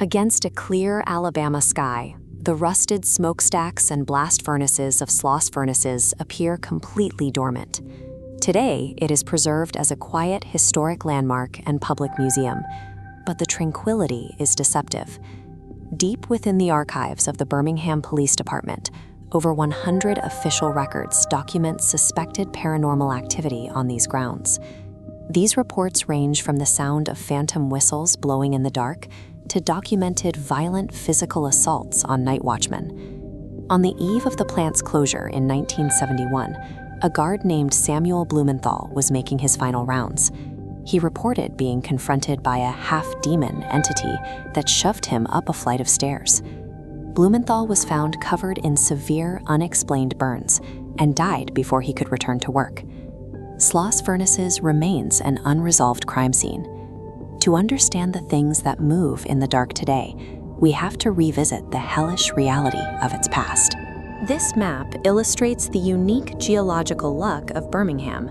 Against a clear Alabama sky, the rusted smokestacks and blast furnaces of Sloss Furnaces appear completely dormant. Today, it is preserved as a quiet historic landmark and public museum, but the tranquility is deceptive. Deep within the archives of the Birmingham Police Department, over 100 official records document suspected paranormal activity on these grounds. These reports range from the sound of phantom whistles blowing in the dark to documented violent physical assaults on night watchmen. On the eve of the plant's closure in 1971, a guard named Samuel Blumenthal was making his final rounds. He reported being confronted by a half-demon entity that shoved him up a flight of stairs. Blumenthal was found covered in severe, unexplained burns and died before he could return to work. Sloss Furnaces remains an unresolved crime scene. To understand the things that move in the dark today, we have to revisit the hellish reality of its past. This map illustrates the unique geological luck of Birmingham.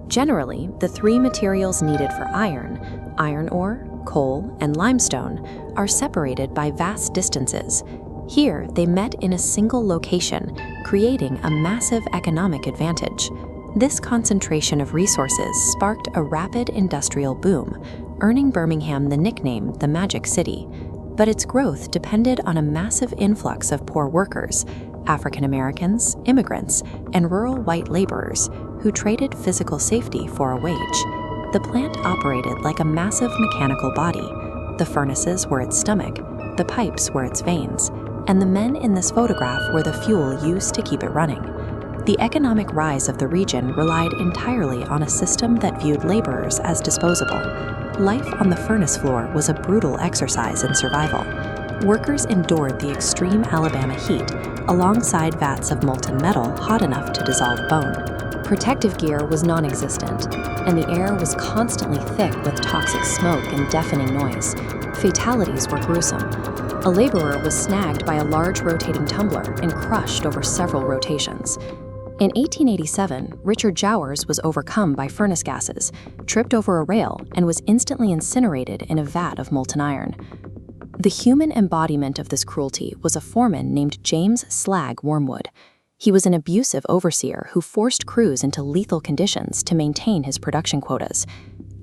Generally, the three materials needed for iron ore, coal, and limestone, are separated by vast distances. Here, they met in a single location, creating a massive economic advantage. This concentration of resources sparked a rapid industrial boom, earning Birmingham the nickname the Magic City. But its growth depended on a massive influx of poor workers, African Americans, immigrants, and rural white laborers who traded physical safety for a wage. The plant operated like a massive mechanical body. The furnaces were its stomach, the pipes were its veins, and the men in this photograph were the fuel used to keep it running. The economic rise of the region relied entirely on a system that viewed laborers as disposable. Life on the furnace floor was a brutal exercise in survival. Workers endured the extreme Alabama heat alongside vats of molten metal hot enough to dissolve bone. Protective gear was non-existent, and the air was constantly thick with toxic smoke and deafening noise. Fatalities were gruesome. A laborer was snagged by a large rotating tumbler and crushed over several rotations. In 1887, Richard Jowers was overcome by furnace gases, tripped over a rail, and was instantly incinerated in a vat of molten iron. The human embodiment of this cruelty was a foreman named James Slag Wormwood. He was an abusive overseer who forced crews into lethal conditions to maintain his production quotas.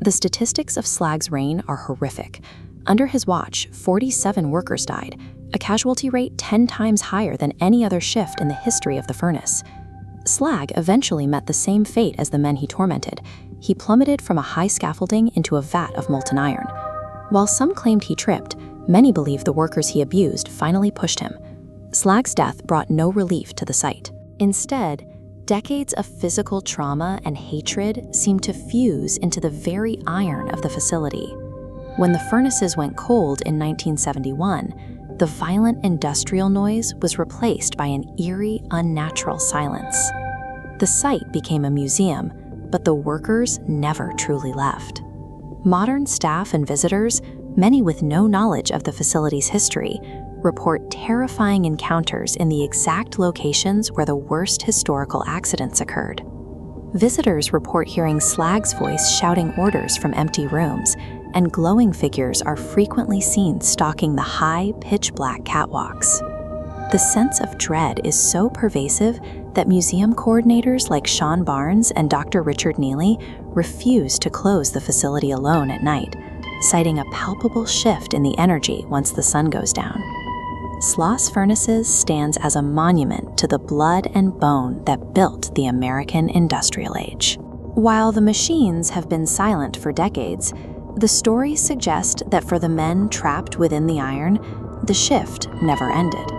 The statistics of Slag's reign are horrific. Under his watch, 47 workers died, a casualty rate 10 times higher than any other shift in the history of the furnace. Slag eventually met the same fate as the men he tormented. He plummeted from a high scaffolding into a vat of molten iron. While some claimed he tripped, many believe the workers he abused finally pushed him. Slag's death brought no relief to the site. Instead, decades of physical trauma and hatred seemed to fuse into the very iron of the facility. When the furnaces went cold in 1971, the violent industrial noise was replaced by an eerie, unnatural silence. The site became a museum, but the workers never truly left. Modern staff and visitors, many with no knowledge of the facility's history, report terrifying encounters in the exact locations where the worst historical accidents occurred. Visitors report hearing Slag's voice shouting orders from empty rooms, and glowing figures are frequently seen stalking the high, pitch-black catwalks. The sense of dread is so pervasive that museum coordinators like Sean Barnes and Dr. Richard Neely refuse to close the facility alone at night, citing a palpable shift in the energy once the sun goes down. Sloss Furnaces stands as a monument to the blood and bone that built the American industrial age. While the machines have been silent for decades, the stories suggest that for the men trapped within the iron, the shift never ended.